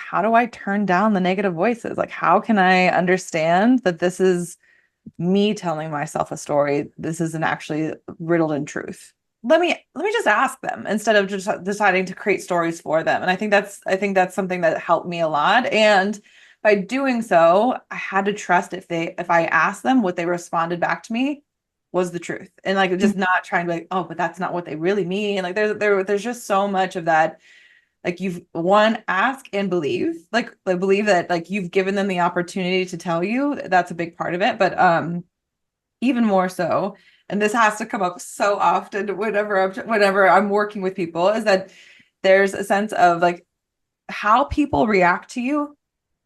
how do I turn down the negative voices? Like, how can I understand that this is me telling myself a story? This isn't actually riddled in truth. Let me just ask them instead of just deciding to create stories for them. And I think that's something that helped me a lot. And by doing so, I had to trust if I asked them, what they responded back to me was the truth. And like just not trying to be like, oh, but that's not what they really mean. Like there's just so much of that. Like you've one, ask and believe. Like believe that like you've given them the opportunity to tell you. That's a big part of it. But even more so, and this has to come up so often whenever I'm working with people, is that there's a sense of like how people react to you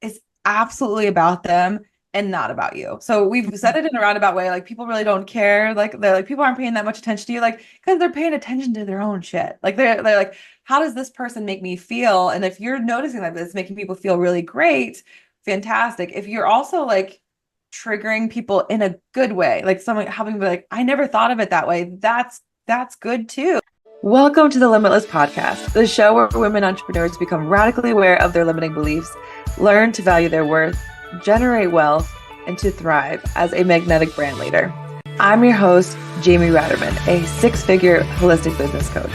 is absolutely about them and not about you. So we've said it in a roundabout way, like people really don't care. Like they're like people aren't paying that much attention to you, like because they're paying attention to their own shit. Like they're like, how does this person make me feel? And if you're noticing that it's making people feel really great, fantastic. If you're also like triggering people in a good way, like someone having be like, I never thought of it that way. That's good too. Welcome to the Limitless podcast, the show where women entrepreneurs become radically aware of their limiting beliefs, learn to value their worth, generate wealth, and to thrive as a magnetic brand leader. I'm your host, Jamie Ratermann, a six-figure holistic business coach.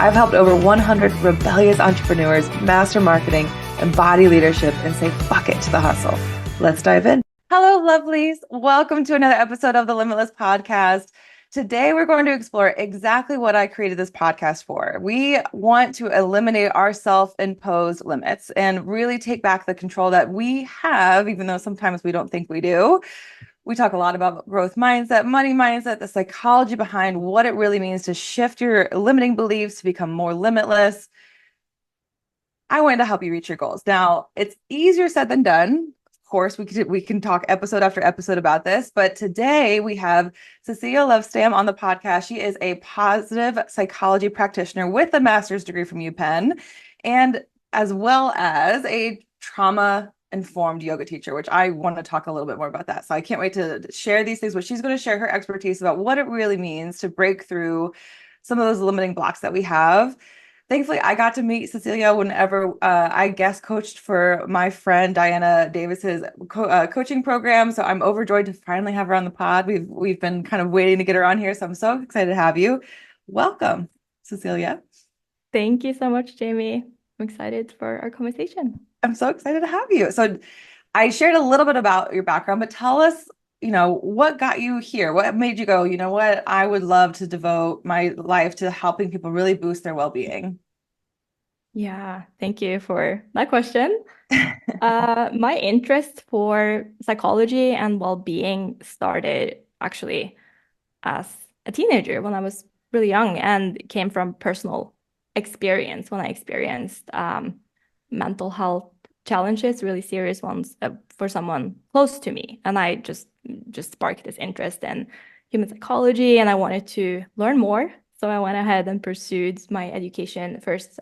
I've helped over 100 rebellious entrepreneurs master marketing, embody leadership, and say fuck it to the hustle. Let's dive in. Hello, lovelies. Welcome to another episode of the Limitless podcast. Today, we're going to explore exactly what I created this podcast for. We want to eliminate our self-imposed limits and really take back the control that we have, even though sometimes we don't think we do. We talk a lot about growth mindset, money mindset, the psychology behind what it really means to shift your limiting beliefs to become more limitless. I wanted to help you reach your goals. Now, it's easier said than done. Of course, we can talk episode after episode about this, but today we have Cecilie Lovestam on the podcast. She is a positive psychology practitioner with a master's degree from UPenn, and as well as a trauma-informed yoga teacher, which I want to talk a little bit more about that. So I can't wait to share these things, but she's going to share her expertise about what it really means to break through some of those limiting blocks that we have. Thankfully, I got to meet Cecilia whenever I guest coached for my friend Diana Davis's coaching program. So I'm overjoyed to finally have her on the pod. We've been kind of waiting to get her on here, so I'm so excited to have you. Welcome, Cecilia. Thank you so much, Jamie. I'm excited for our conversation. I'm so excited to have you. So I shared a little bit about your background, but tell us, what got you here? What made you go, you know what? I would love to devote my life to helping people really boost their well-being. Yeah, thank you for that question. My interest for psychology and well-being started actually as a teenager when I was really young and came from personal experience when I experienced mental health challenges, really serious ones for someone close to me. And I just sparked this interest in human psychology and I wanted to learn more. So I went ahead and pursued my education first,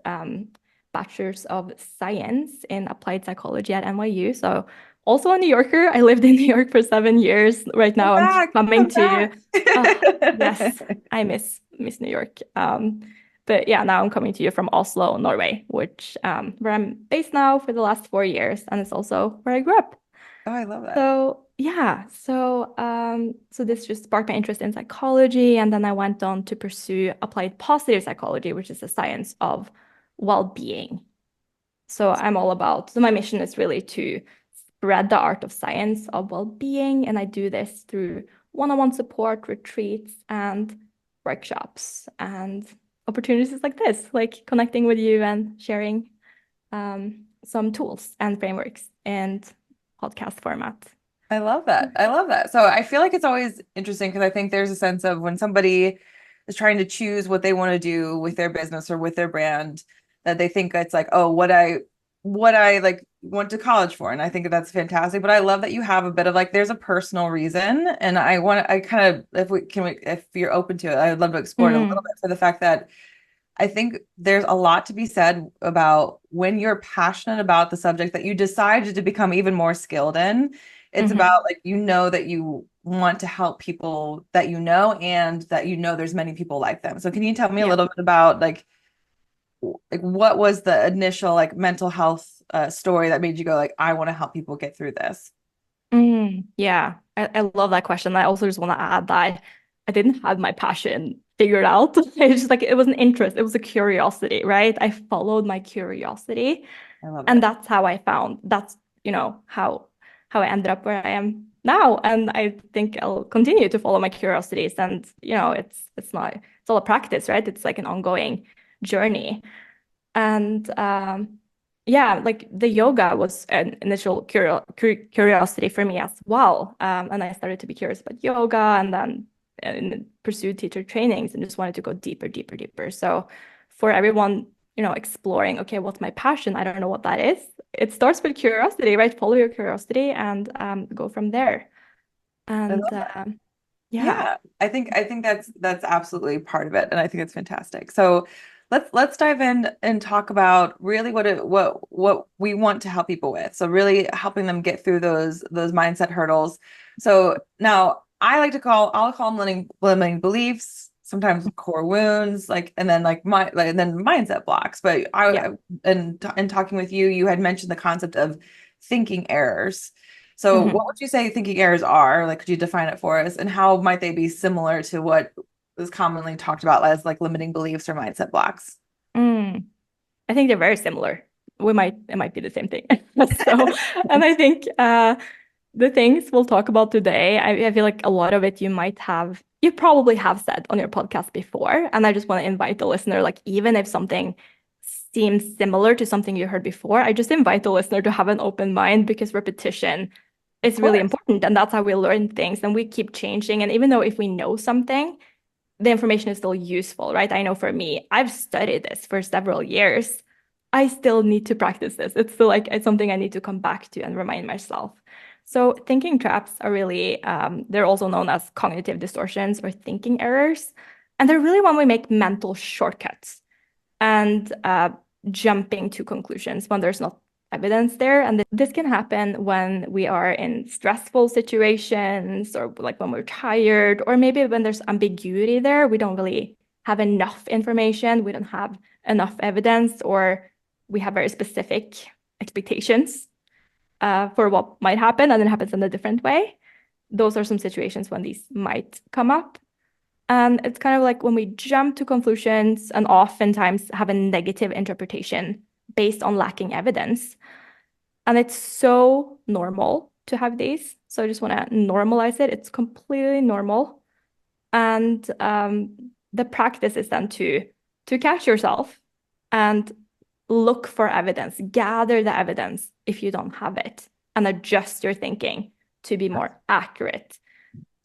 Bachelor's of Science in Applied Psychology at NYU. So also a New Yorker. I lived in New York for 7 years. Right now I'm coming come to, back. yes, I miss New York. But yeah, now I'm coming to you from Oslo, Norway, which where I'm based now for the last 4 years, and it's also where I grew up. Oh, I love that. So yeah, so this just sparked my interest in psychology, and then I went on to pursue applied positive psychology, which is the science of well-being. So my mission is really to spread the art of science of well-being, and I do this through one-on-one support, retreats, and workshops, and opportunities like this, like connecting with you and sharing some tools and frameworks and podcast format. I love that. I love that. So I feel like it's always interesting because I think there's a sense of when somebody is trying to choose what they want to do with their business or with their brand, that they think it's like, oh, what I like went to college for. And I think that's fantastic. But I love that you have a bit of like there's a personal reason. And I kind of if you're open to it, I would love to explore it a little bit for the fact that I think there's a lot to be said about when you're passionate about the subject that you decided to become even more skilled in. It's about like, that you want to help people that and that there's many people like them. So can you tell me a little bit about like like what was the initial like mental health story that made you go like, I want to help people get through this? Yeah, I love that question. I also just want to add that I didn't have my passion figured out. It's just like it was an interest, it was a curiosity, right? I followed my curiosity, I love and it. that's how I found that's, how I ended up where I am now. And I think I'll continue to follow my curiosities. And it's all a practice, right? It's like an ongoing journey. And yeah, like the yoga was an initial curiosity for me as well. And I started to be curious about yoga, and then pursued teacher trainings and just wanted to go deeper, deeper, deeper. So for everyone, exploring, okay, what's my passion? I don't know what that is. It starts with curiosity, right? Follow your curiosity and go from there. I And love that. yeah, Yeah, I think that's absolutely part of it, and I think it's fantastic. So let's dive in and talk about really what we want to help people with. So really helping them get through those mindset hurdles. So now I'll call them limiting beliefs, sometimes core wounds, like and then and then mindset blocks. But yeah. in talking with you, you had mentioned the concept of thinking errors. So what Mhm. would you say thinking errors are? Like, could you define it for us? And how might they be similar to what is commonly talked about as like limiting beliefs or mindset blocks? Mm. I think they're very similar. It might be the same thing. So, and I think the things we'll talk about today, I feel like a lot of it you probably have said on your podcast before. And I just want to invite the listener, like, even if something seems similar to something you heard before, I just invite the listener to have an open mind, because repetition Of is really course. important. And that's how we learn things. And we keep changing. And even though if we know something, the information is still useful, right? I know for me, I've studied this for several years. I still need to practice this. It's still like it's something I need to come back to and remind myself. So thinking traps are really, they're also known as cognitive distortions or thinking errors. And they're really when we make mental shortcuts and jumping to conclusions when there's not evidence there. And this can happen when we are in stressful situations, or like when we're tired, or maybe when there's ambiguity there. We don't really have enough information, we don't have enough evidence, or we have very specific expectations for what might happen, and it happens in a different way. Those are some situations when these might come up. And it's kind of like when we jump to conclusions and oftentimes have a negative interpretation based on lacking evidence. And it's so normal to have these. So I just want to normalize it. It's completely normal. And the practice is then to catch yourself and look for evidence, gather the evidence if you don't have it, and adjust your thinking to be more accurate.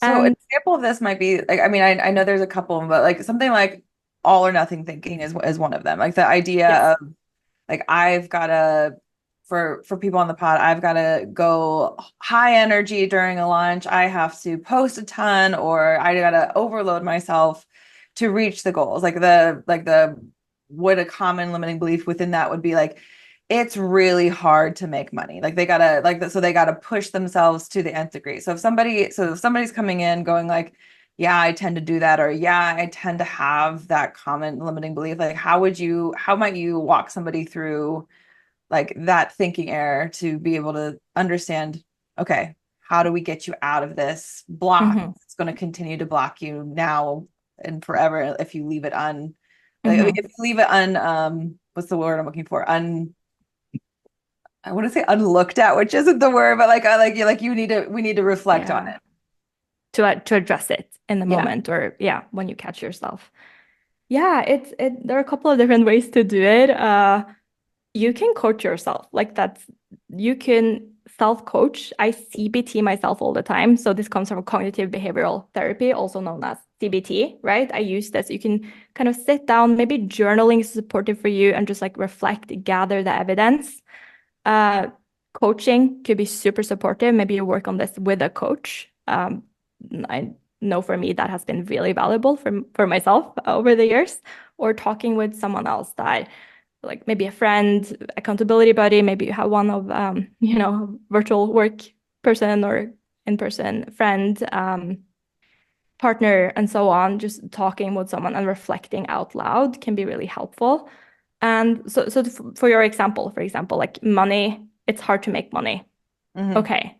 So an And example of this might be like, I mean, I know there's a couple, but like something like all or nothing thinking is one of them. Like the idea yes. of like I've gotta for people on the pod, I've gotta go high energy during a lunch. I have to post a ton, or I gotta overload myself to reach the goals. Like the what a common limiting belief within that would be like it's really hard to make money. Like they gotta like that, so they gotta push themselves to the nth degree. So if somebody's coming in going like, yeah, I tend to do that, or yeah, I tend to have that common limiting belief, like how might you walk somebody through like that thinking error to be able to understand, okay, how do we get you out of this block? Hmm. It's going to continue to block you now and forever if you leave it like, I mean, if Hmm. you leave it what's the word I'm looking for? I want to say unlooked at, which isn't the word, but like you need to we need to reflect on Yeah. it. To address it in the Yeah. moment, or yeah, when you catch yourself. Yeah, there are a couple of different ways to do it. You can coach yourself. Like you can self-coach. I CBT myself all the time. So this comes from cognitive behavioral therapy, also known as CBT, right? I use this. You can kind of sit down, maybe journaling is supportive for you, and just like reflect, gather the evidence. Uh, Coaching could be super supportive. Maybe you work on this with a coach. I know for me that has been really valuable for myself over the years, or talking with someone else that, like maybe a friend, accountability buddy, maybe you have one of, virtual work person or in-person friend, partner, and so on. Just talking with someone and reflecting out loud can be really helpful. And so for your example, for example, like money, it's hard to make money. Hmm. Okay.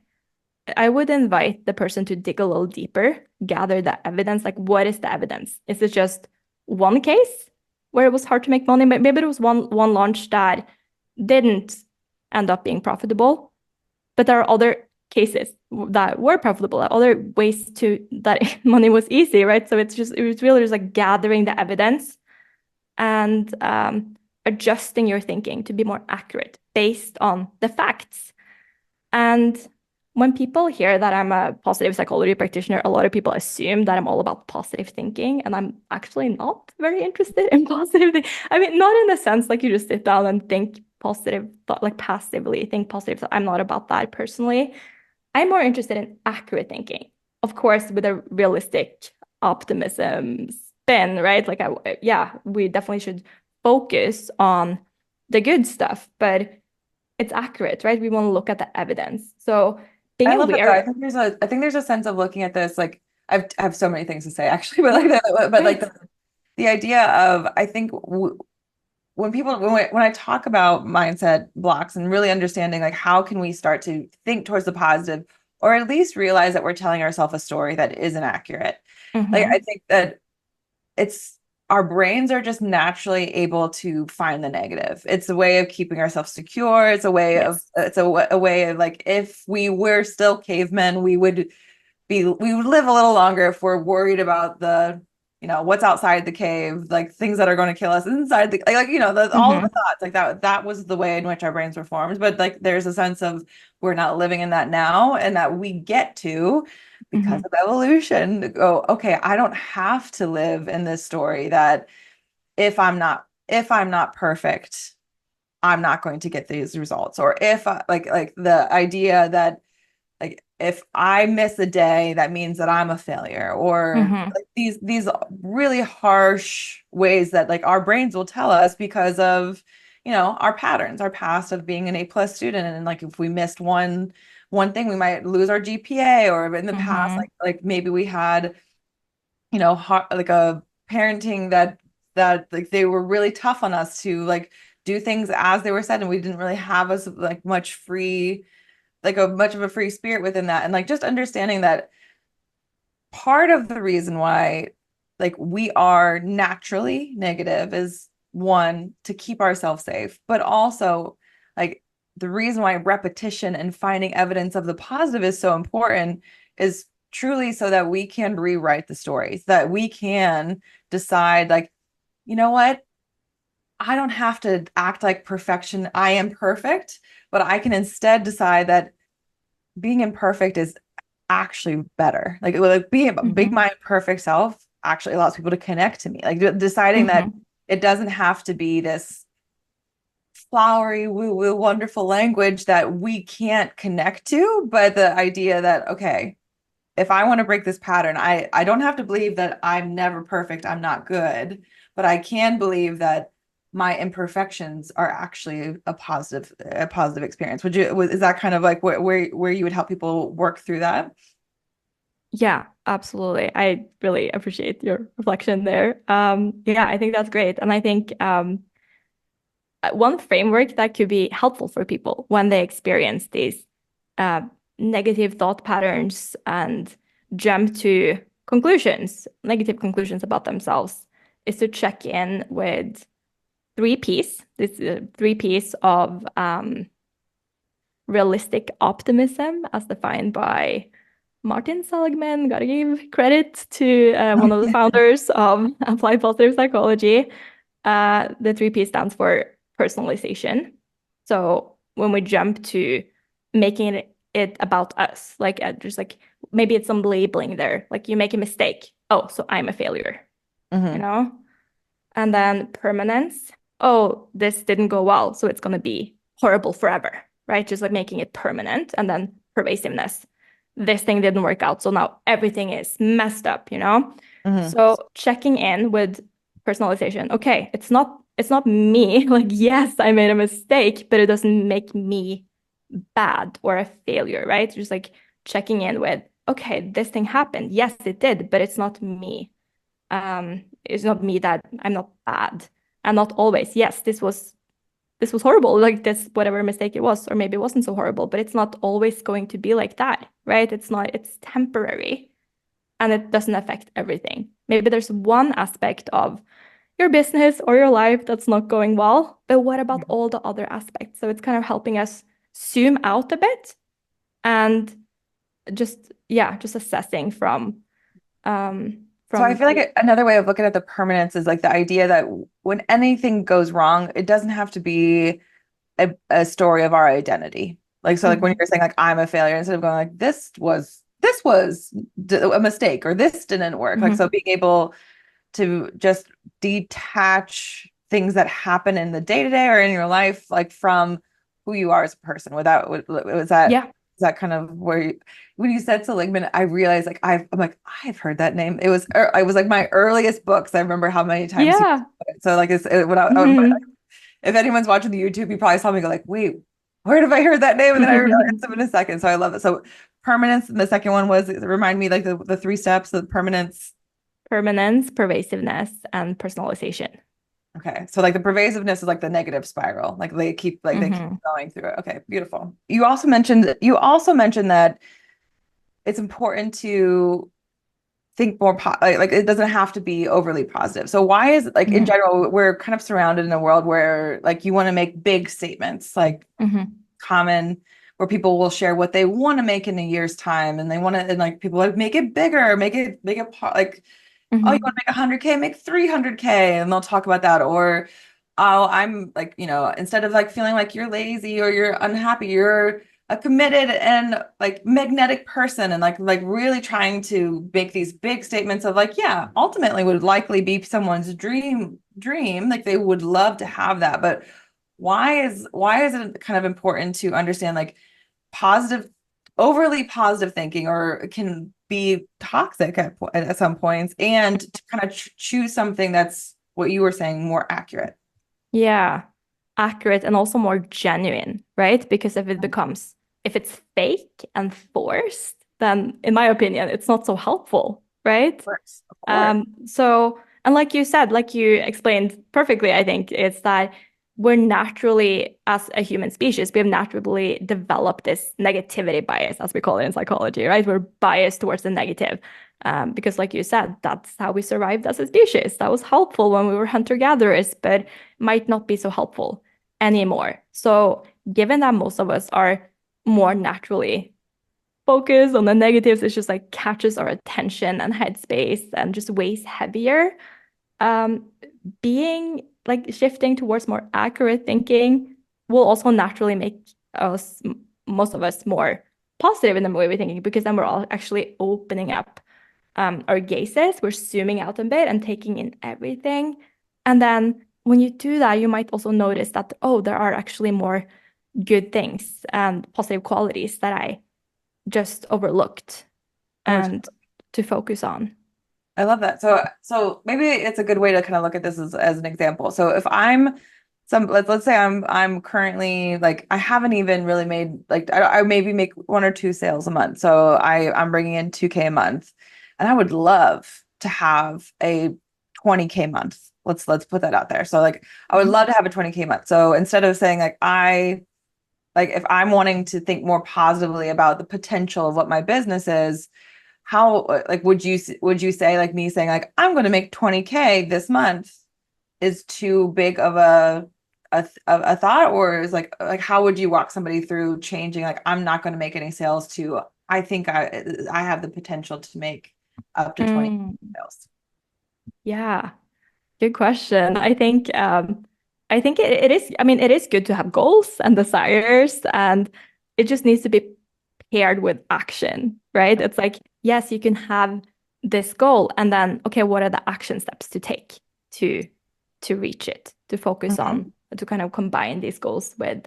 I would invite the person to dig a little deeper, gather the evidence. Like, what is the evidence? Is it just one case where it was hard to make money? Maybe it was one launch that didn't end up being profitable, but there are other cases that were profitable, other ways to that money was easy, right? So it was really just like gathering the evidence and adjusting your thinking to be more accurate based on the facts. And when people hear that I'm a positive psychology practitioner, a lot of people assume that I'm all about positive thinking, and I'm actually not very interested in positive thinking. I mean, not in the sense like you just sit down and think positive thought, like passively think positive thought. I'm not about that personally. I'm more interested in accurate thinking, of course, with a realistic optimism spin, right? Like, yeah, we definitely should focus on the good stuff, but it's accurate, right? We want to look at the evidence. So being I love that though. aware. I think there's a sense of looking at this like I have so many things to say actually, but like Yeah, but like great. the idea of I think when people when I talk about mindset blocks and really understanding like how can we start to think towards the positive or at least realize that we're telling ourselves a story that isn't accurate. Like I Mm-hmm. think that it's our brains are just naturally able to find the negative. It's a way of keeping ourselves secure. It's a way of Yes. a way of like if we were still cavemen, we would live a little longer if we're worried about the what's outside the cave, like things that are going to kill us inside the all of the Mm-hmm. thoughts like that was the way in which our brains were formed. But like there's a sense of we're not living in that now, and that we get to because Mm-hmm. of evolution to go, okay, I don't have to live in this story that if I'm not perfect, I'm not going to get these results. Or if like the idea that like if I miss a day, that means that I'm a failure, or Mm-hmm. like these really harsh ways that like our brains will tell us because of our patterns, our past of being an A+ student, and like if we missed one thing, we might lose our GPA, or in the past, Mm-hmm. like maybe we had like a parenting that like they were really tough on us to like do things as they were said, and we didn't really have us like much free like a much of a free spirit within that. And like just understanding that part of the reason why like we are naturally negative is one, to keep ourselves safe, but also like the reason why repetition and finding evidence of the positive is so important is truly so that we can rewrite the stories, that we can decide like, you know what? I don't have to act like perfection. I am perfect, but I can instead decide that being imperfect is actually better. Like being Mm-hmm. my perfect self actually allows people to connect to me. Like deciding that Mm-hmm. it doesn't have to be this flowery, woo-woo, wonderful language that we can't connect to, but the idea that, okay, if I want to break this pattern, I don't have to believe that I'm never perfect, I'm not good, but I can believe that my imperfections are actually a positive experience. Is that kind of like where you would help people work through that? Yeah, absolutely. I really appreciate your reflection there. Yeah, I think that's great. And I think one framework that could be helpful for people when they experience these uh, negative thought patterns and jump to conclusions, negative conclusions about themselves, is to check in with three P's. This three P's of realistic optimism, as defined by Martin Seligman. Gotta give credit to one of the founders of Applied Positive Psychology. The three P stands for personalization. So when we jump to making it about us, like just like maybe it's some labeling there, like you make a mistake. Oh, so I'm a failure, you Hmm. know? And then permanence. Oh, this didn't go well, so it's going to be horrible forever, right? Just like making it permanent. And then pervasiveness. This thing didn't work out, so now everything is messed up, you know? Hmm. So checking in with personalization. Okay, it's not me. Like, yes, I made a mistake, but it doesn't make me bad or a failure, right? Just like checking in with, okay, this thing happened. Yes, it did, but it's not me. It's not me that I'm not bad. and not always, yes, this was horrible, like this, whatever mistake it was, or maybe it wasn't so horrible, but it's not always going to be like that, right? It's temporary and it doesn't affect everything. Maybe there's one aspect of your business or your life that's not going well, but what about all the other aspects? So it's kind of helping us zoom out a bit and just assessing So I from feel like another way of looking at the permanence is like the idea that when anything goes wrong, it doesn't have to be a story of our identity. Like, so like when Mhm. you're saying like I'm a failure, instead of going like this was a mistake or this didn't work. Like, so Mhm. being able to just detach things that happen in the day to day or in your life, like from who you are as a person. Without was that Yeah. is that kind of where when you said Seligman, I realized like I'm like I've heard that name. It was like my earliest books. I remember how many times he Yeah. it. So like when Mhm. if anyone's watching the YouTube, you probably saw me go like, wait, where have I heard that name? And then I realized them in a second. So I love it. So permanence. And the second one was remind me like the three steps of permanence. Permanence, pervasiveness, and personalization. Okay. So like the pervasiveness is like the negative spiral. They keep Mhm. going through it. Okay, beautiful. You also mentioned that it's important to think more like it doesn't have to be overly positive. So why is it like in Mhm. general we're kind of surrounded in a world where like you want to make big statements like Mhm. common where people will share what they want to make in a year's time and they want to and like people like make it bigger, like oh, you want Mhm. to make 100K, make 300K, and they'll talk about that. Or, oh, I'm like, instead of like feeling like you're lazy or you're unhappy, you're a committed and like magnetic person, and like really trying to make these big statements of like, yeah, ultimately would likely be someone's dream, like they would love to have that, but why is it kind of important to understand like positive, overly positive thinking or can be toxic at some points and to kind of choose something that's what you were saying more accurate. Yeah. Accurate and also more genuine, right? Because if it's fake and forced, then in my opinion, it's not so helpful, right? Of course. And like you said, like you explained perfectly, I think it's that we're naturally, as a human species, we have naturally developed this negativity bias, as we call it in psychology, right? We're biased towards the negative. Because, like you said, that's how we survived as a species. That was helpful when we were hunter-gatherers, but might not be so helpful anymore. So, given that most of us are more naturally focused on the negatives, it just like catches our attention and headspace and just weighs heavier. Um, being like shifting towards more accurate thinking will also naturally make us, most of us, more positive in the way we're thinking because then we're all actually opening up our gazes. We're zooming out a bit and taking in everything. And then when you do that, you might also notice that, oh, there are actually more good things and positive qualities that I just overlooked Oh, and to focus on. I love that. So maybe it's a good way to kind of look at this as an example. So if I'm let's say I'm currently like I haven't even really made like I maybe make one or two sales a month. So I'm bringing in 2K a month, and I would love to have a 20K month. Let's put that out there. So like I would Mhm. love to have a 20K month. So instead of saying like if I'm wanting to think more positively about the potential of what my business is, how like would you say like me saying like I'm going to make 20K this month is too big of a thought, or is like how would you walk somebody through changing like I'm not going to make any sales to I think I have the potential to make up to 20 Mm, sales. yeah, good question. I think it is, I mean, it is good to have goals and desires, and it just needs to be paired with action, right? It's like, yes, you can have this goal, and then, okay, what are the action steps to take to to reach it, to focus Mhm. on, to kind of combine these goals with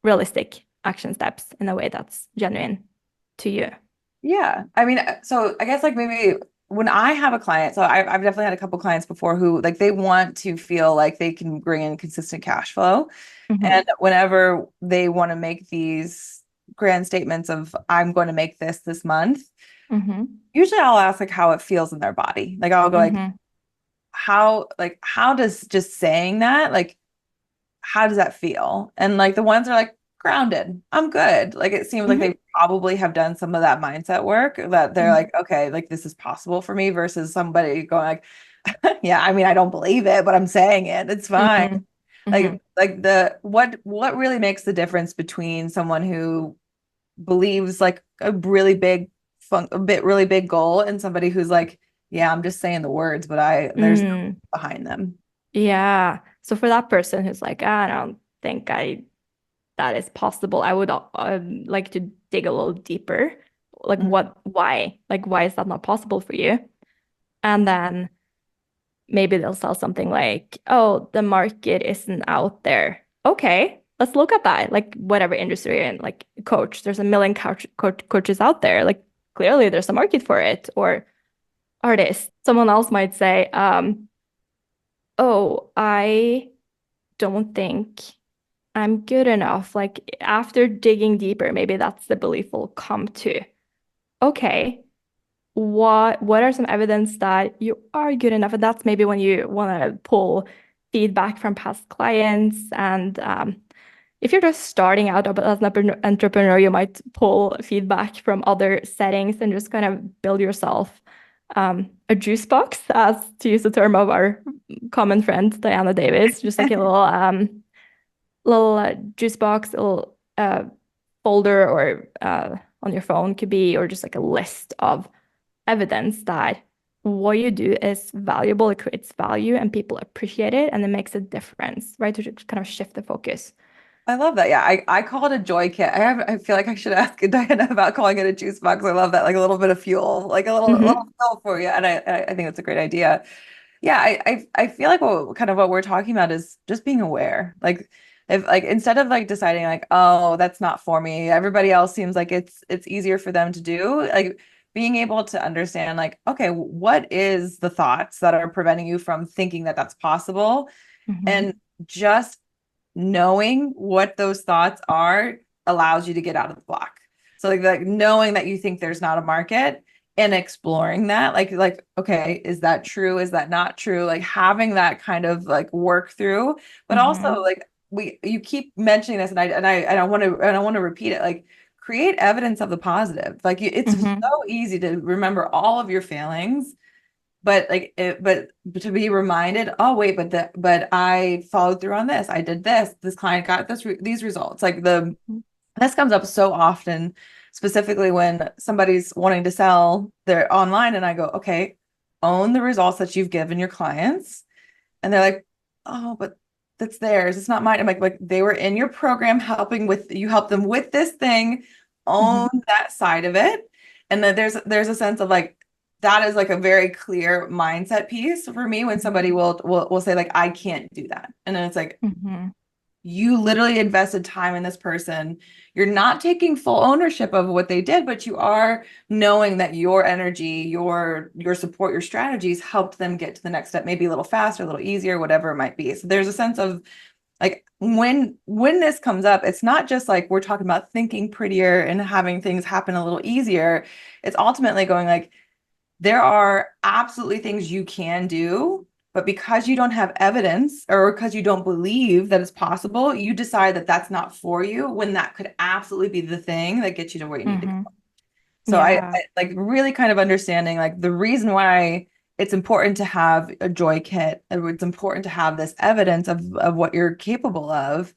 realistic action steps in a way that's genuine to you. Yeah. I mean, so I guess like maybe when I have a client, so I've definitely had a couple clients before who like they want to feel like they can bring in consistent cash flow. And Hmm. whenever they want to make these grand statements of I'm going to make this month, Hmm. usually I'll ask like how it feels in their body. Like I'll go like, Hmm. how does just saying that, like, how does that feel? And like the ones are like grounded, I'm good. Like it seems like Mhm. they probably have done some of that mindset work that they're Mhm. like, okay, like this is possible for me versus somebody going like, yeah, I mean, I don't believe it, but I'm saying it. It's fine. Mhm. Mhm. Like the what really makes the difference between someone who believes like a really big a bit really big goal and somebody who's like, yeah, I'm just saying the words, but I there's no Mm. behind them. Yeah. So for that person who's like, I don't think I that is possible, I would like to dig a little deeper. Like what, why? Like why is that not possible for you? And then maybe they'll sell something like, oh, the market isn't out there. Okay, let's look at that. Like whatever industry you're in, like coach, there's a million coaches out there. Like clearly there's a market for it. Or artist, someone else might say, oh, I don't think I'm good enough. Like after digging deeper, maybe that's the belief we'll come to. Okay, what are some evidence that you are good enough? And that's maybe when you want to pull feedback from past clients. And if you're just starting out as an entrepreneur, you might pull feedback from other settings and just kind of build yourself a juice box, as to use the term of our common friend Diana Davis, just like a little juice box, a little folder, or on your phone could be, or just like a list of evidence that what you do is valuable, it creates value, and people appreciate it, and it makes a difference, right? To just kind of shift the focus. I love that. Yeah, I call it a joy kit. I feel like I should ask Diana about calling it a juice box. I love that. Like a little bit of fuel, like a little Mm-hmm. fuel for you. And I think that's a great idea. Yeah, I feel like kind of what we're talking about is just being aware. Like if like instead of like deciding like, oh, that's not for me, everybody else seems like it's easier for them to do. Like being able to understand like, okay, what is the thoughts that are preventing you from thinking that that's possible? Mm-hmm. And just knowing what those thoughts are allows you to get out of the block. So like knowing that you think there's not a market and exploring that, like okay, is that true? Is that not true? Like having that kind of like work through, but also Mm-hmm. like you keep mentioning this, and I want to repeat it. Like create evidence of the positive. Like it's Mm-hmm. so easy to remember all of your failings but like but to be reminded, oh wait, but I followed through on this. I did this. This client got these results. Like this comes up so often, specifically when somebody's wanting to sell their online, and I go, okay, own the results that you've given your clients, and they're like, oh, but that's theirs. It's not mine. I'm like they were in your program helping with you help them with this thing, own Mm-hmm. that side of it. And then there's a sense of like that is like a very clear mindset piece for me when somebody will say like I can't do that. And then it's like Mm-hmm. you literally invested time in this person. You're not taking full ownership of what they did, but you are knowing that your energy, your support, your strategies helped them get to the next step, maybe a little faster, a little easier, whatever it might be. So there's a sense of like when this comes up, it's not just like we're talking about thinking prettier and having things happen a little easier. It's ultimately going like there are absolutely things you can do, but because you don't have evidence or because you don't believe that it's possible, you decide that that's not for you when that could absolutely be the thing that gets you to where you need to go. Mm-hmm. So Yeah. I like really kind of understanding like the reason why it's important to have a joy kit, and it's important to have this evidence of what you're capable of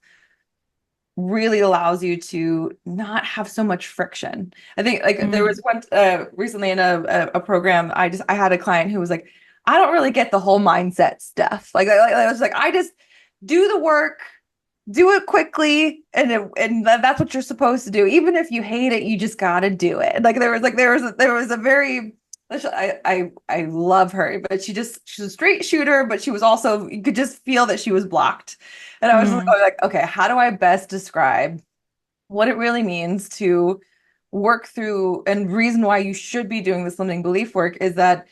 really allows you to not have so much friction. I think like there was Mm. one recently in a program I had a client who was like, I don't really get the whole mindset stuff. I was like, I just do the work, do it quickly, and that's what you're supposed to do. Even if you hate it, you just gotta do it. There was a very I love her, but she's a straight shooter, but she was also you could just feel that she was blocked. And I was just Mm. like, okay, how do I best describe what it really means to work through and reason why you should be doing this limiting belief work is that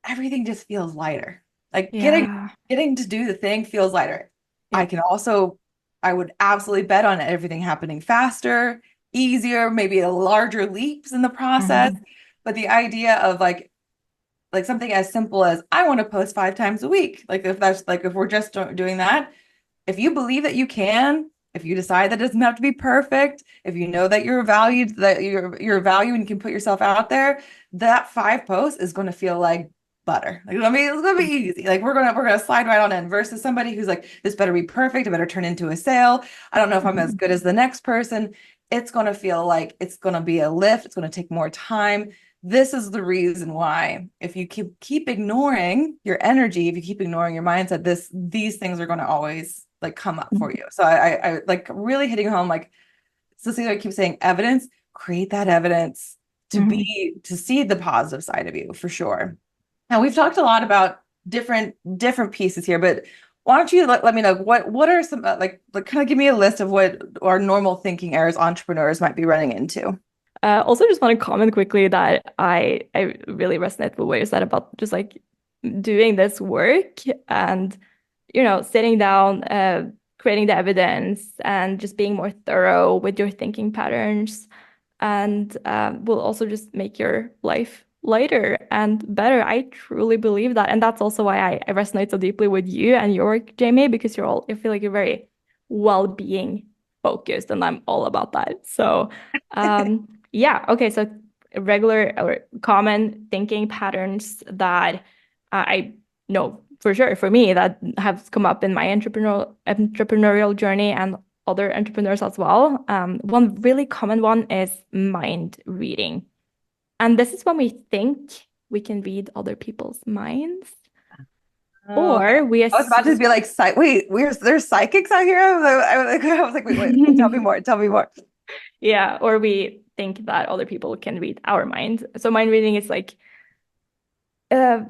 everything just feels lighter. Like Yeah. getting to do the thing feels lighter. I Yeah. can also I would absolutely bet on everything happening faster, easier, maybe a larger leaps in the process. Mm-hmm. But the idea of like like something as simple as I want to post 5 times a week. Like if that's like if we're just doing that, if you believe that you can, if you decide that it doesn't have to be perfect, if you know that you're valued, that you're valued and can put yourself out there, that 5 posts is going to feel like butter. Like I mean, it's gonna be easy. Like we're gonna slide right on in versus somebody who's like, this better be perfect. It better turn into a sale. I don't know if I'm as good as the next person. It's gonna feel like it's gonna be a lift. It's gonna take more time. This is the reason why if you keep ignoring your energy, if you keep ignoring your mindset, these things are going to always like come up for you. So I like really hitting home like Cecilia keeps saying evidence, create that evidence Mhm. to see the positive side of you for sure. Now we've talked a lot about different pieces here, but why don't you let me know what are some like kind of give me a list of what our normal thinking errors entrepreneurs might be running into. Also, just want to comment quickly that I really resonate with what you said about just like doing this work and sitting down, creating the evidence, and just being more thorough with your thinking patterns, and will also just make your life lighter and better. I truly believe that, and that's also why I resonate so deeply with you and your work, Jamie, because I feel like you're very well-being focused, and I'm all about that. So, yeah, okay, so regular or common thinking patterns that I know for sure for me that have come up in my entrepreneurial journey and other entrepreneurs as well. One really common one is mind reading. And this is when we think we can read other people's minds, Oh, or we I was about to assume, be like, wait, there's psychics out here? I was like, wait, tell me more, tell me more. yeah, or we think that other people can read our mind. So mind reading is like, uh,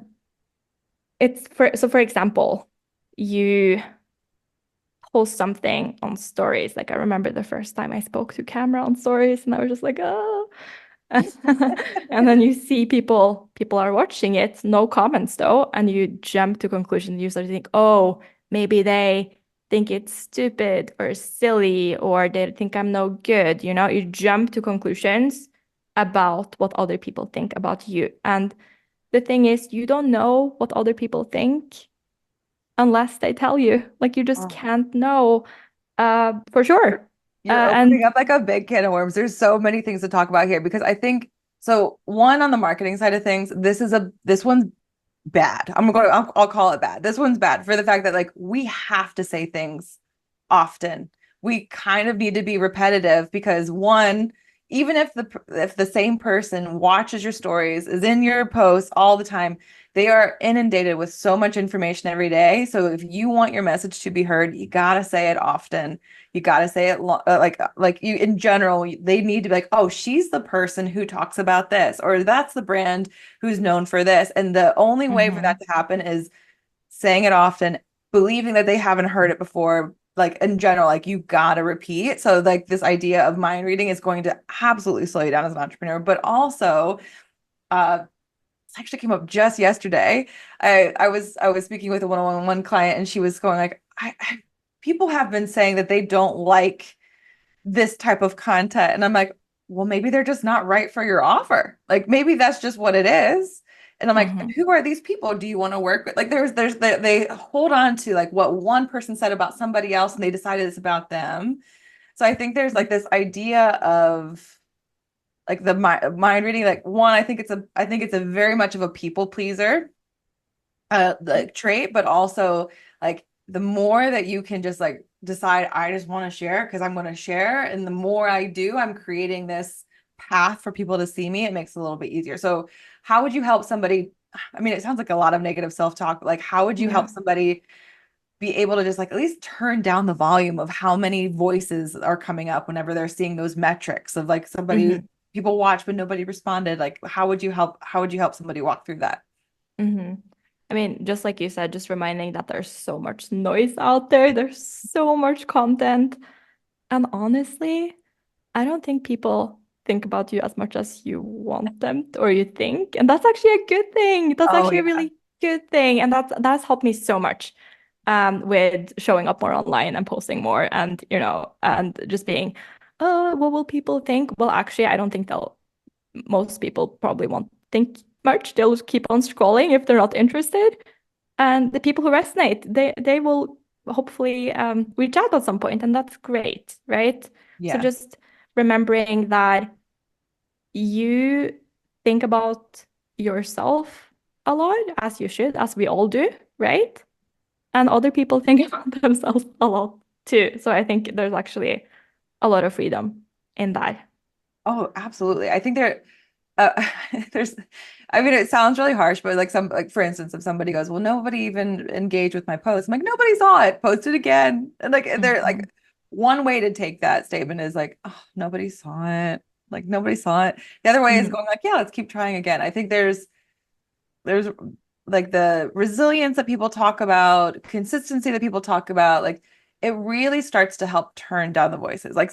for example, you post something on stories. Like I remember the first time I spoke to camera on stories, and I was just like, oh. And then you see people are watching it, no comments though, and you jump to conclusion. You start to think, oh, maybe they think it's stupid or silly, or they think I'm no good. You jump to conclusions about what other people think about you. And the thing is, you don't know what other people think unless they tell you. Like you just Oh, can't know for sure. you're And opening up like a big can of worms. There's so many things to talk about here because I think so. One on the marketing side of things, this one's bad. I'll call it bad. This one's bad for the fact that like we have to say things often. We kind of need to be repetitive because one, even if the same person watches your stories, is in your posts all the time, they are inundated with so much information every day. So if you want your message to be heard, you gotta say it often. You gotta say it like you in general. They need to be like, oh, she's the person who talks about this, or that's the brand who's known for this. And the only way for that Mhm. to happen is saying it often, believing that they haven't heard it before. Like in general, like you gotta repeat. So like this idea of mind reading is going to absolutely slow you down as an entrepreneur, but also this actually came up just yesterday. I was speaking with a one-on-one client and she was going like, people have been saying that they don't like this type of content. And I'm like, well, maybe they're just not right for your offer. Like maybe that's just what it is. And I'm like, Mhm. who are these people? Do you want to work with? Like they hold on to like what one person said about somebody else and they decided it's about them. So I think there's like this idea of like the mind reading. Like one, I think it's a very much of a people pleaser like trait, but also like the more that you can just like decide I just want to share because I'm going to share, and the more I do, I'm creating this path for people to see me. It makes it a little bit easier. So, how would you help somebody? I mean, it sounds like a lot of negative self-talk, but like how would you help Yeah. somebody be able to just like at least turn down the volume of how many voices are coming up whenever they're seeing those metrics of like somebody Mhm. people watch but nobody responded? Like how would you help somebody walk through that? Mhm. I mean, just like you said, just reminding that there's so much noise out there, there's so much content. And honestly, I don't think people think about you as much as you want them or you think. And that's actually a good thing. That's Oh actually a yeah. really good thing. And that's helped me so much with showing up more online and posting more and, and just being, oh, what will people think? Well, actually, I don't think most people probably won't think much, they'll keep on scrolling if they're not interested. And the people who resonate, they will hopefully reach out at some point, and that's great, right? So Yeah. just remembering that you think about yourself a lot, as you should, as we all do, right? And other people think about themselves a lot too. So I think there's actually a lot of freedom in that. Oh, absolutely. I think uh, there's, I mean, it sounds really harsh, but like for instance, if somebody goes, well, nobody even engaged with my post, I'm like, nobody saw it, post it again. And like, they're like, Mhm. one way to take that statement is like, oh, nobody saw it. Like, nobody saw it. The other way is Mhm. going like, yeah, let's keep trying again. I think there's like the resilience that people talk about, consistency that people talk about, like it really starts to help turn down the voices. Like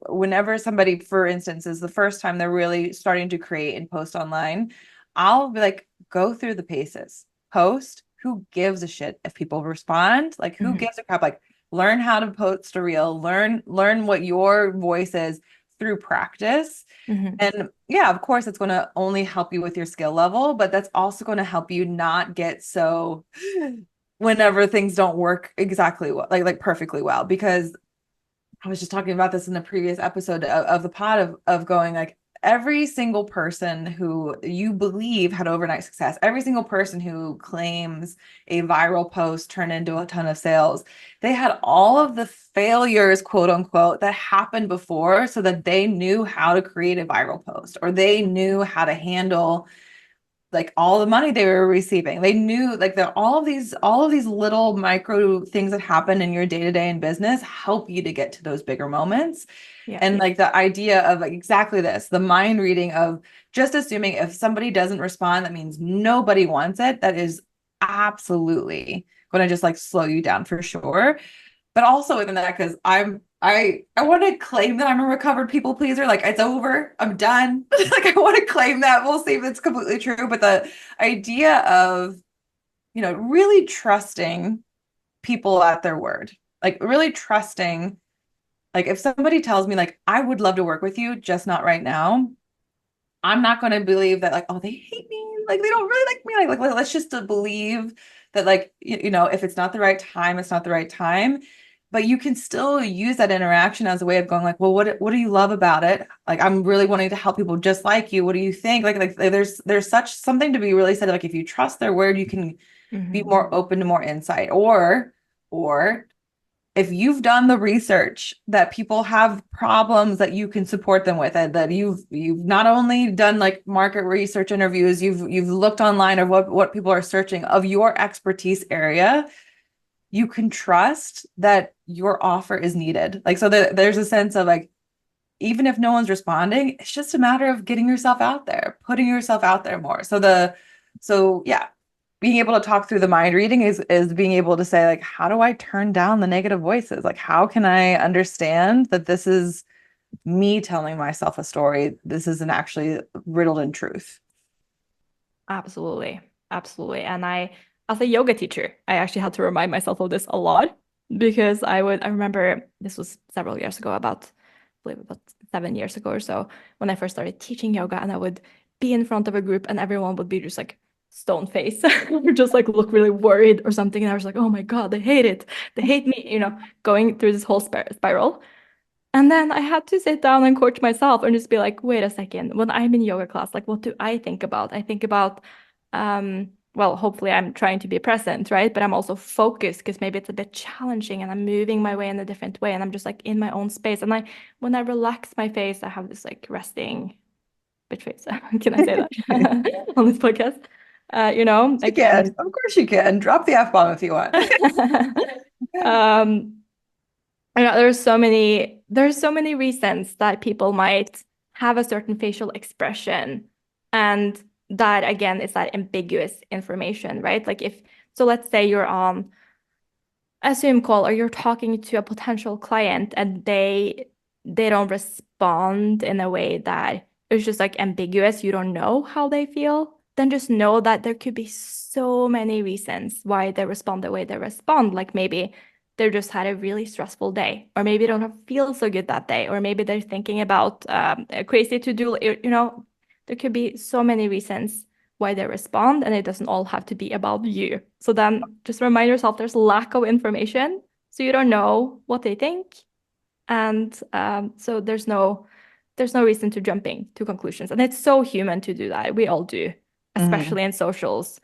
whenever somebody, for instance, is the first time they're really starting to create and post online, I'll be like, go through the paces. Post, who gives a shit if people respond? Like who Mhm. gives a crap? Like learn how to post a reel, learn what your voice is through practice. Mhm. And yeah, of course, it's going to only help you with your skill level, but that's also going to help you not get so whenever things don't work exactly well, like perfectly well. Because I was just talking about this in the previous episode of the pod of going like every single person who you believe had overnight success, every single person who claims a viral post turned into a ton of sales, they had all of the failures, quote unquote, that happened before so that they knew how to create a viral post or they knew how to handle like all the money they were receiving. They knew like that all of these little micro things that happen in your day-to-day in business help you to get to those bigger moments. Yeah. And like the idea of like exactly this, the mind reading of just assuming if somebody doesn't respond, that means nobody wants it. That is absolutely going to just like slow you down for sure. But also within that, because I want to claim that I'm a recovered people pleaser. Like it's over. I'm done. Like I want to claim that. We'll see if it's completely true. But the idea of, really trusting people at their word, like really trusting, like if somebody tells me like I would love to work with you, just not right now, I'm not going to believe that like, oh, they hate me. Like they don't really like me. Like let's just believe that like, if it's not the right time, it's not the right time. But you can still use that interaction as a way of going like, well, what do you love about it? Like I'm really wanting to help people just like you. What do you think? Like there's such something to be really said. Like if you trust their word, you can be Mhm. more open to more insight. Or if you've done the research that people have problems that you can support them with, and that you've not only done like market research interviews, you've looked online of what people are searching of your expertise area, you can trust that your offer is needed. Like so that there's a sense of like even if no one's responding, it's just a matter of getting yourself out there, putting yourself out there more. So yeah, being able to talk through the mind reading is being able to say like, how do I turn down the negative voices? Like, how can I understand that this is me telling myself a story? This isn't actually riddled in truth. Absolutely. Absolutely. And as a yoga teacher, I actually had to remind myself of this a lot because I remember this was several years ago, I believe about 7 years ago or so, when I first started teaching yoga, and I would be in front of a group and everyone would be just like stone face or just like look really worried or something. And I was like, oh my God, they hate it. They hate me, going through this whole spiral. And then I had to sit down and coach myself and just be like, wait a second, when I'm in yoga class, like what do I think about? I think about, well, hopefully I'm trying to be present, right? But I'm also focused because maybe it's a bit challenging and I'm moving my way in a different way and I'm just like in my own space. And when I relax my face, I have this like resting bitch face. Can I say that on this podcast? You Like I'm can, just of course you can. Drop the F-bomb if you want. um there's so many reasons that people might have a certain facial expression, and that again is that ambiguous information, right? Like if so let's say you're on a Zoom call or you're talking to a potential client and they don't respond in a way that is just like ambiguous, you don't know how they feel, then just know that there could be so many reasons why they respond the way they respond. Like maybe they just had a really stressful day, or maybe they don't feel so good that day, or maybe they're thinking about a crazy to-do. There could be so many reasons why they respond, and it doesn't all have to be about you. So then just remind yourself there's lack of information, so you don't know what they think, and so there's no reason to jumping to conclusions. And it's so human to do that. We all do, Hmm. especially in Of social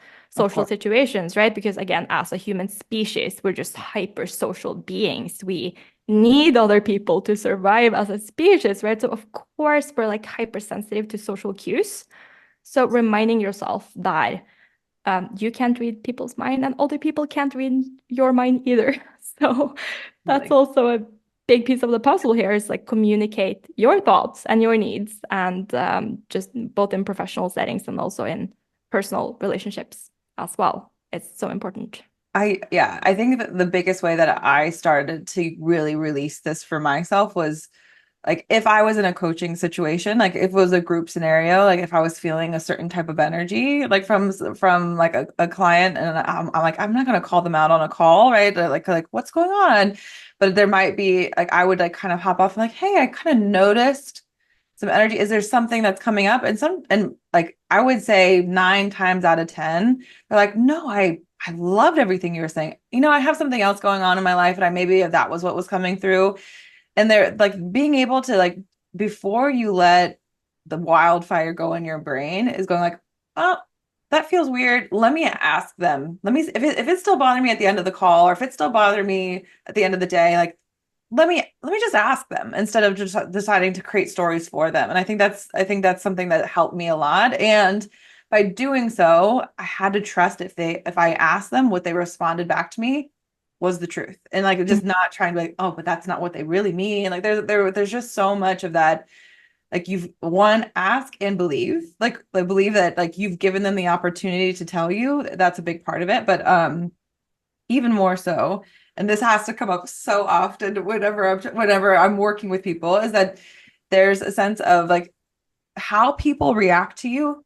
course. situations, right? Because again, as a human species, we're just hyper social beings. We need other people to survive as a species, right? So of course we're like hypersensitive to social cues. So reminding yourself that you can't read people's mind and other people can't read your mind either. So that's Really. also a big piece of the puzzle here is like communicate your thoughts and your needs and just both in professional settings and also in personal relationships as well. It's so important. Yeah, I think that the biggest way that I started to really release this for myself was like if I was in a coaching situation, like if it was a group scenario, like if I was feeling a certain type of energy, like from like a client, and I'm like I'm not gonna call them out on a call, right? They're like what's going on? But there might be like I would like kind of hop off and like, hey, I kind of noticed some energy. Is there something that's coming up? And like I would say 9 times out of 10, they're like, no, I loved everything you were saying. I have something else going on in my life, and I maybe if that was what was coming through. And they're like being able to like before you let the wildfire go in your brain is going like, oh, that feels weird. Let me ask them. Let me if it's still bothering me at the end of the call, or if it's still bothering me at the end of the day, like let me just ask them instead of just deciding to create stories for them. And I think that's something that helped me a lot. And by doing so, I had to trust if I asked them, what they responded back to me was the truth. And like just not trying to be like, oh, but that's not what they really mean. Like there's just so much of that. Like you've one, ask and believe. Like believe that like you've given them the opportunity to tell you. That's a big part of it. But even more so, and this has to come up so often whenever I'm working with people, is that there's a sense of like how people react to you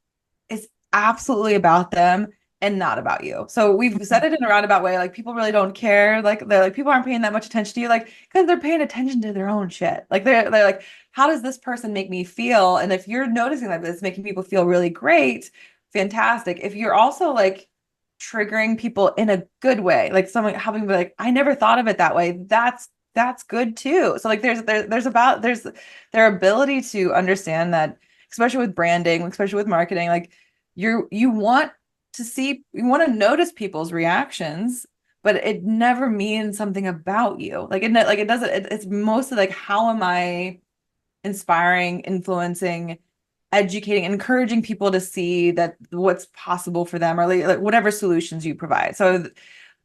is absolutely about them and not about you. So we've said it in a roundabout way, like people really don't care. Like they're like people aren't paying that much attention to you, like because they're paying attention to their own shit. Like they're like, how does this person make me feel? And if you're noticing that it's making people feel really great, fantastic. If you're also like triggering people in a good way, like someone having be like, I never thought of it that way. That's good too. So like there's their ability to understand that, especially with branding, especially with marketing, like you want you want to notice people's reactions, but it never means something about you. Like it doesn't, it's mostly like, how am I inspiring, influencing, educating, encouraging people to see that what's possible for them, or like whatever solutions you provide. So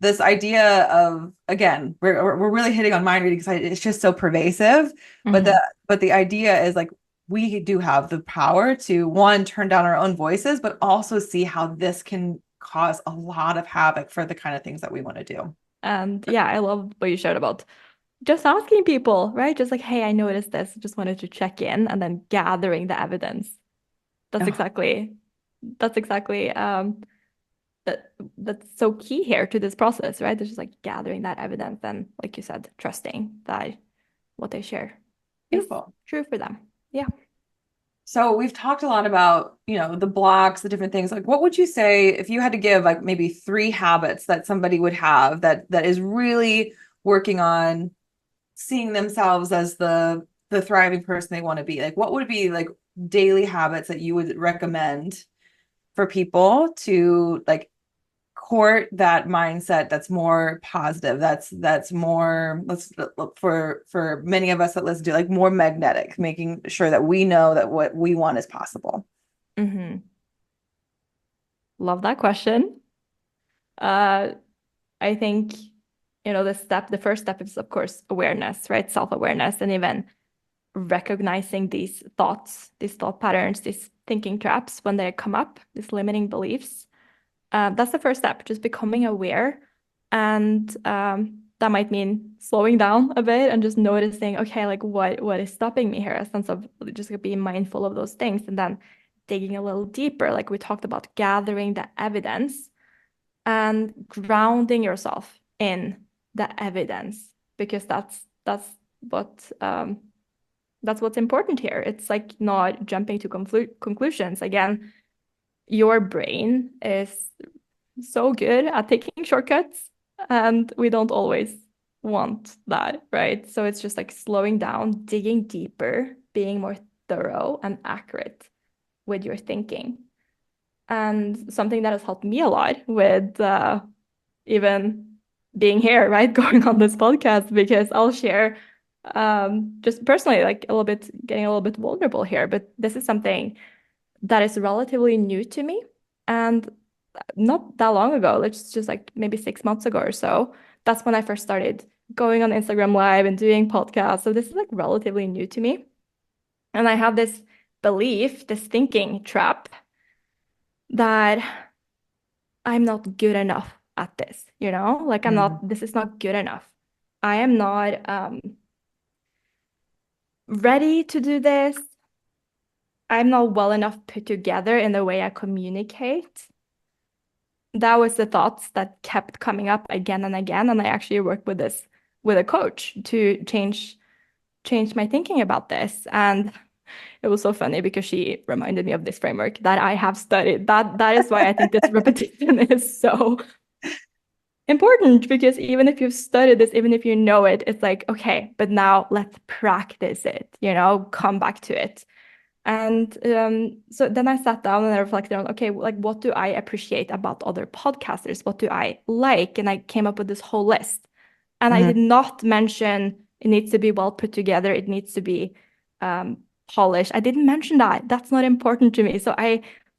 this idea of, again, we're really hitting on mind reading because it's just so pervasive, but Mhm. the idea is like we do have the power to one, turn down our own voices, but also see how this can cause a lot of havoc for the kind of things that we want to do. And yeah, I love what you shared about just asking people, right? Just like, hey, I noticed this, just wanted to check in, and then gathering the evidence. That's Oh, exactly, that's exactly that's so key here to this process, right? It's just like gathering that evidence and, like you said, trusting that what they share is beautiful. true for them. Yeah. So we've talked a lot about, the blocks, the different things. Like, what would you say if you had to give like maybe 3 habits that somebody would have that is really working on seeing themselves as the thriving person they want to be? Like, what would be like daily habits that you would recommend for people to like court that mindset that's more positive, that's more, let's for many of us that let's do like more magnetic, making sure that we know that what we want is possible. Hmm. Love that question. Uh, I think, the first step is, of course, awareness, right? Self-awareness, and even recognizing these thought patterns, these thinking traps when they come up, these limiting beliefs. That's the first step, just becoming aware. And that might mean slowing down a bit and just noticing, okay, like what is stopping me here? A sense of just being mindful of those things, and then digging a little deeper, like we talked about, gathering the evidence and grounding yourself in the evidence, because what that's what's important here. It's like not jumping to conclusions. Again, your brain is so good at taking shortcuts, and we don't always want that, right? So it's just like slowing down, digging deeper, being more thorough and accurate with your thinking. And something that has helped me a lot with even being here, right? Going on this podcast, because I'll share just personally, like a little bit, getting a little bit vulnerable here, but this is something that is relatively new to me. And not that long ago, it's just like maybe 6 months ago or so, that's when I first started going on Instagram Live and doing podcasts. So this is like relatively new to me. And I have this belief, this thinking trap that I'm not good enough at this, Like I'm Mm. not, this is not good enough. I am not ready to do this. I'm not well enough put together in the way I communicate. That was the thoughts that kept coming up again and again. And I actually worked with this with a coach to change my thinking about this. And it was so funny because she reminded me of this framework that I have studied. That is why I think this repetition is so important, because even if you've studied this, even if you know it, it's like, okay, but now let's practice it, come back to it. And so then I sat down and I reflected on, okay, like what do I appreciate about other podcasters? What do I like? And I came up with this whole list. And I did Mhm. not mention it needs to be well put together. It needs to be um, polished. I didn't mention that. That's not important to me. So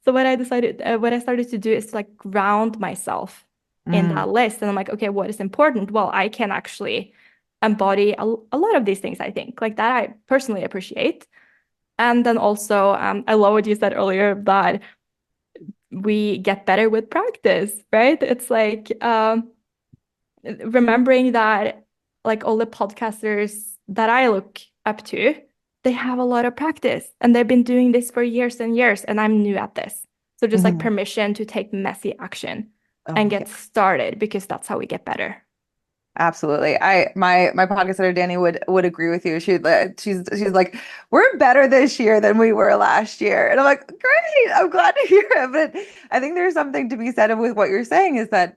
what I started to do is to like ground myself in Mm. that list. And I'm like, okay, what is important? Well, I can actually embody a lot of these things, I think, like that I personally appreciate. And then also, I love what you said earlier that we get better with practice, right? It's like remembering that, like all the podcasters that I look up to, they have a lot of practice and they've been doing this for years and years, and I'm new at this. So just like Mhm. permission to take messy action Oh and yeah, get started, because that's how we get better. absolutely. My podcast editor Danny would agree with you. She's like, we're better this year than we were last year, and I'm like, great. I'm glad to hear it. But I think there's something to be said with what you're saying is that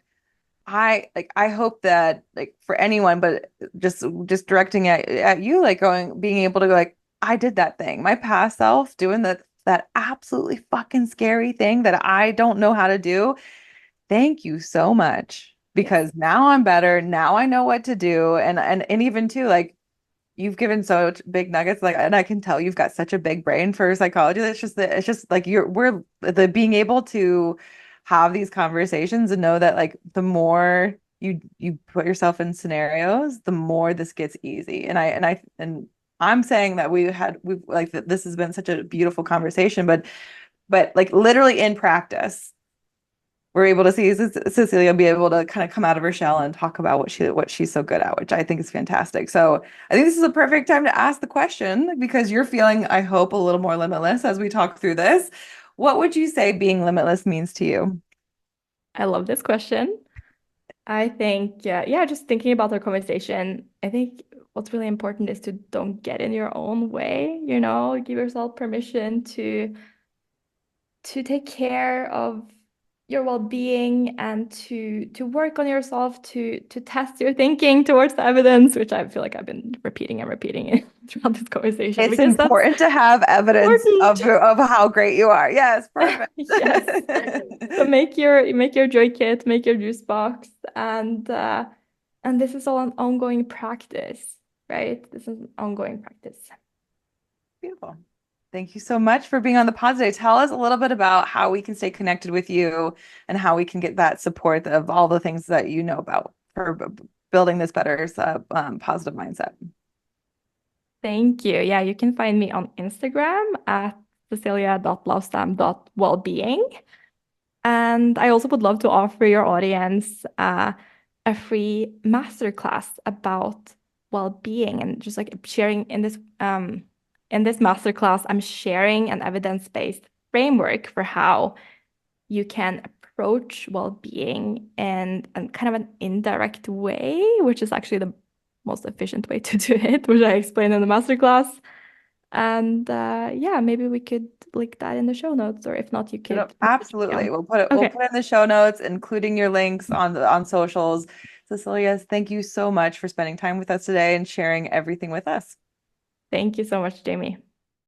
I hope that like for anyone, but just directing at you, like being able to go like, I did that thing. My past self doing that absolutely fucking scary thing that I don't know how to do. Thank you so much Yes. because now I'm better. Now I know what to do. And even too, like you've given so big nuggets, like, and I can tell you've got such a big brain for psychology. It's just like we're the being able to have these conversations and know that like the more you put yourself in scenarios, the more this gets easy. And I'm saying that we've like this has been such a beautiful conversation, but like literally in practice we're able to see Cecilia be able to kind of come out of her shell and talk about what she's so good at, which I think is fantastic. So I think this is a perfect time to ask the question because you're feeling, I hope, a little more limitless as we talk through this. What would you say being limitless means to you? I love this question. I think, yeah, just thinking about our conversation, I think what's really important is to don't get in your own way, give yourself permission to take care of your well-being and to work on yourself, to test your thinking towards the evidence, which I feel like I've been repeating and repeating it throughout this conversation, It's because that's important to have evidence important. of how great you are. Yes, perfect. Yes. So make your joy kit, make your juice box, and this is all an ongoing practice, right? This is an ongoing practice. Beautiful. Thank you so much for being on the pod today. Tell us a little bit about how we can stay connected with you and how we can get that support of all the things that you know about for building this better positive mindset. Thank you. Yeah, you can find me on Instagram at cecilia.lovestam.wellbeing. And I also would love to offer your audience a free masterclass about well-being, and just like sharing in this masterclass, I'm sharing an evidence-based framework for how you can approach well-being in kind of an indirect way, which is actually the most efficient way to do it, which I explain in the masterclass. And yeah, maybe we could link that in the show notes, or if not, you could message me Absolutely. on. We'll Okay. put it in the show notes, including your links on socials. Cecilia, thank you so much for spending time with us today and sharing everything with us. Thank you so much, Jamie.